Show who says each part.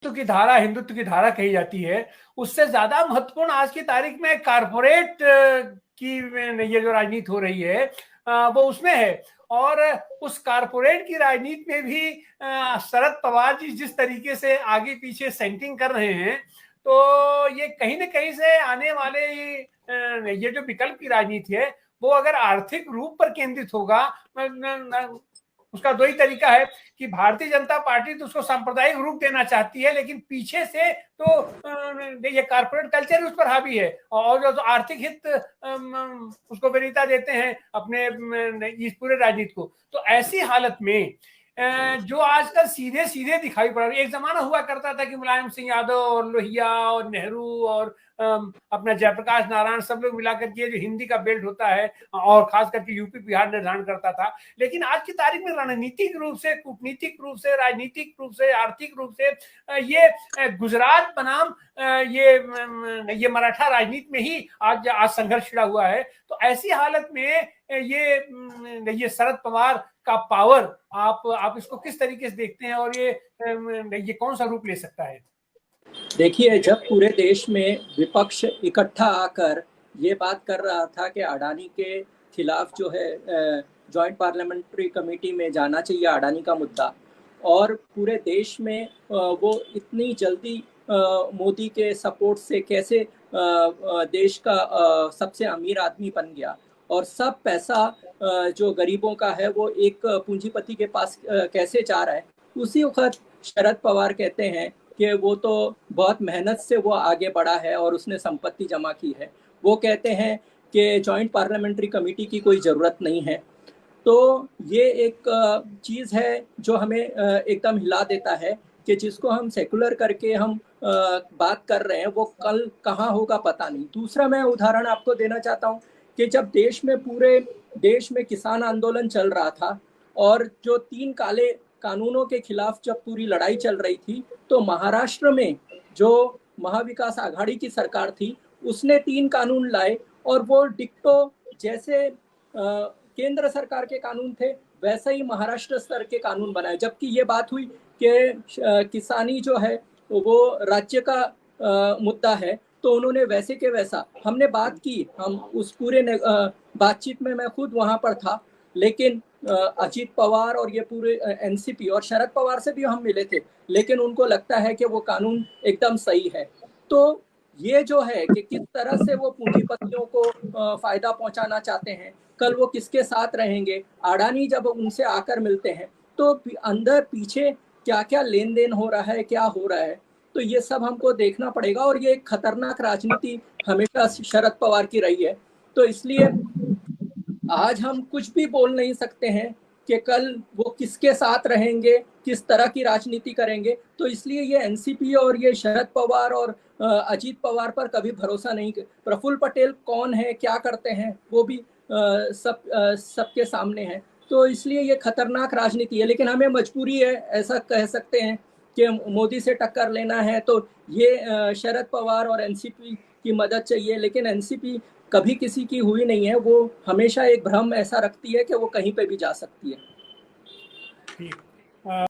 Speaker 1: हिंदुत्व की धारा कही जाती है, उससे ज्यादा महत्वपूर्ण आज की तारीख में कारपोरेट की ये जो राजनीति हो रही है वो उसमें है। और उस कारपोरेट की राजनीति में भी शरद पवार जी जिस तरीके से आगे पीछे सेंटिंग कर रहे हैं, तो ये कहीं ना कहीं से आने वाले ये जो विकल्प की राजनीति है वो अगर आर्थिक रूप पर केंद्रित होगा, उसका दो ही तरीका है कि भारतीय जनता पार्टी तो उसको सांप्रदायिक रूप देना चाहती है, लेकिन पीछे से तो ये कारपोरेट कल्चर उस पर हावी है, और जो आर्थिक हित उसको वरीयता देते हैं अपने इस पूरे राजनीति को। तो ऐसी हालत में जो आजकल सीधे सीधे दिखाई पड़ रहा है, एक जमाना हुआ करता था कि मुलायम सिंह यादव और लोहिया और नेहरू और अपना जयप्रकाश नारायण सब लोग मिलाकर के जो हिंदी का बेल्ट होता है और खास करके यूपी बिहार निर्धारण करता था। लेकिन आज की तारीख में रणनीतिक रूप से, कूटनीतिक रूप से, राजनीतिक रूप से, आर्थिक रूप से ये गुजरात बनाम ये मराठा राजनीति में ही आज संघर्ष छिड़ा हुआ है। तो ऐसी हालत में ये शरद पवार का पावर आप इसको किस तरीके से देखते हैं, और ये कौन सा रूप ले सकता है?
Speaker 2: देखिए, जब पूरे देश में विपक्ष इकट्ठा आकर ये बात कर रहा था कि अडानी के खिलाफ जो है जॉइंट पार्लियामेंट्री कमेटी में जाना चाहिए अडानी का मुद्दा, और पूरे देश में वो इतनी जल्दी मोदी के सपोर्ट से कैसे देश का सबसे अमीर आदमी बन गया, और सब पैसा जो गरीबों का है वो एक पूंजीपति के पास कैसे जा रहा है, उसी वक्त शरद पवार कहते हैं कि वो तो बहुत मेहनत से वो आगे बढ़ा है और उसने संपत्ति जमा की है। वो कहते हैं कि जॉइंट पार्लियामेंट्री कमेटी की कोई ज़रूरत नहीं है। तो ये एक चीज़ है जो हमें एकदम हिला देता है कि जिसको हम सेकुलर करके हम बात कर रहे हैं वो कल कहाँ होगा पता नहीं। दूसरा मैं उदाहरण आपको देना चाहता हूँ कि जब पूरे देश में किसान आंदोलन चल रहा था और जो 3 काले कानूनों के खिलाफ जब पूरी लड़ाई चल रही थी, तो महाराष्ट्र में जो महाविकास आघाड़ी की सरकार थी उसने 3 कानून लाए, और वो डिक्टो जैसे केंद्र सरकार के कानून थे वैसे ही महाराष्ट्र स्तर के कानून बनाए। जबकि ये बात हुई कि किसानी जो है वो राज्य का मुद्दा है, तो उन्होंने वैसे के वैसा, हमने बात की, हम उस पूरे बातचीत में मैं खुद वहां पर था, लेकिन अजीत पवार और ये पूरे एनसीपी और शरद पवार से भी हम मिले थे, लेकिन उनको लगता है कि वो कानून एकदम सही है। तो ये जो है कि किस तरह से वो पूंजीपतियों को फायदा पहुंचाना चाहते हैं, कल वो किसके साथ रहेंगे। अडानी जब उनसे आकर मिलते हैं तो अंदर पीछे क्या क्या लेन देन हो रहा है, क्या हो रहा है, तो ये सब हमको देखना पड़ेगा। और ये एक खतरनाक राजनीति हमेशा शरद पवार की रही है, तो इसलिए आज हम कुछ भी बोल नहीं सकते हैं कि कल वो किसके साथ रहेंगे, किस तरह की राजनीति करेंगे। तो इसलिए ये एनसीपी और ये शरद पवार और अजीत पवार पर कभी भरोसा नहीं। प्रफुल्ल पटेल कौन है, क्या करते हैं, वो भी सबके सामने है। तो इसलिए ये खतरनाक राजनीति है, लेकिन हमें मजबूरी है, ऐसा कह सकते हैं कि मोदी से टक्कर लेना है तो ये शरद पवार और एनसीपी की मदद चाहिए। लेकिन एनसीपी कभी किसी की हुई नहीं है, वो हमेशा एक भ्रम ऐसा रखती है कि वो कहीं पे भी जा सकती है।